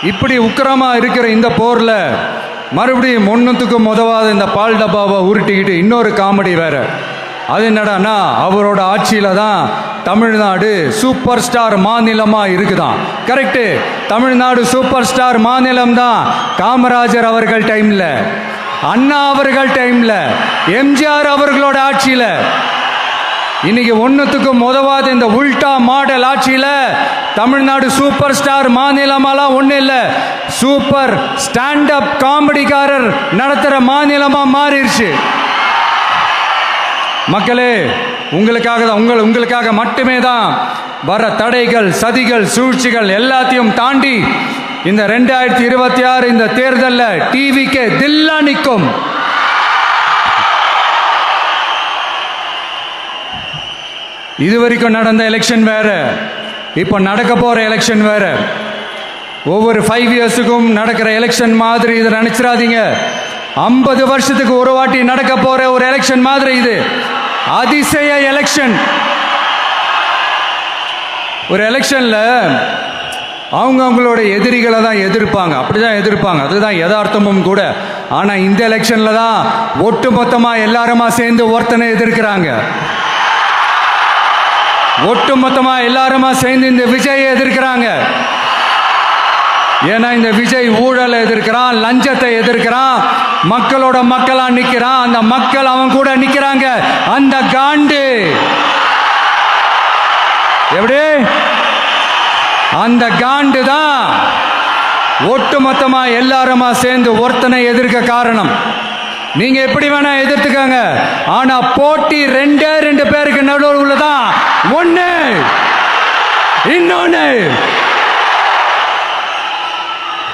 இப்படி உக்கிரமா இருக்கிற இந்த போர்ல மறுபடியும் ஒன்றுத்துக்கும் உதவாத இந்த பால் டப்பாவை உருட்டிக்கிட்டு இன்னொரு காமெடி வேற. அது என்னடான்னா, அவரோட ஆட்சியில தான் தமிழ்நாடு சூப்பர் ஸ்டார் மாநிலமா இருக்குதான். கரெக்டு, தமிழ்நாடு சூப்பர் ஸ்டார் மாநிலம் தான். காமராஜர் அவர்கள் டைம்ல, அண்ணா அவர்கள் டைம்ல, எம்ஜிஆர் அவர்களோட ஆட்சியில. இன்னைக்கு ஒன்றுத்துக்கும் உதவாத இந்த உல்டா மாடல் ஆட்சியில தமிழ்நாடு சூப்பர் ஸ்டார் மாநிலமாலாம் ஒன்றும் இல்லை, சூப்பர் ஸ்டாண்ட் அப் காமெடிக்காரர் நடத்துகிற மாநிலமா மாறிடுச்சு. மக்களே, உங்களுக்காக தான், உங்களுக்காக மட்டுமே தான் வர தடைகள், சதிகள், சூழ்ச்சிகள் எல்லாத்தையும் தாண்டி இந்த 2026 இந்த தேர்தலில் டிவிக்கு தில்லா நிற்கும். இதுவரைக்கும் நடந்த எலெக்ஷன் வேற, இப்போ நடக்க போற எலெக்ஷன் வேற. ஒவ்வொரு 5 இயர்ஸுக்கும் நடக்கிற எலெக்ஷன் மாதிரி இதை நினைச்சிடாதீங்க. 50 வருஷத்துக்கு ஒரு வாட்டி நடக்க போற ஒரு எலெக்ஷன் மாதிரி இது. அதிசய எலெக்ஷன். ஒரு எலெக்ஷன்ல அவங்களோட எதிரிகளை தான் எதிர்ப்பாங்க, அப்படிதான் எதிர்ப்பாங்க, அதுதான் யதார்த்தமும் கூட. ஆனா இந்த எலெக்ஷன்ல தான் ஒட்டுமொத்தமா எல்லாருமா சேர்ந்து ஒருத்தனை எதிர்க்கிறாங்க. ஒட்டுமொத்தமா எல்லாருமா சேர்ந்து இந்த விஜயை எதிர்க்கிறாங்க. ஏன்னா இந்த விஜய் ஊழலை எதிர்க்கிறான், லஞ்சத்தை எதிர்க்கிறான், மக்களோட மக்களா நிக்கிறான். அந்த மக்கள் அவன் கூட நிக்கிறாங்க. அந்த காண்டு எப்படி? அந்த காண்டு தான் ஒட்டுமொத்தமா எல்லாருமா சேர்ந்து ஒருத்தனை எதிர்க்க காரணம். நீங்க எப்படி வேணா எதிர்த்துக்காங்க, ஆனா போட்டி 2 பேருக்கு நடுவில் தான். ஒண்ணு இன்னொன்னு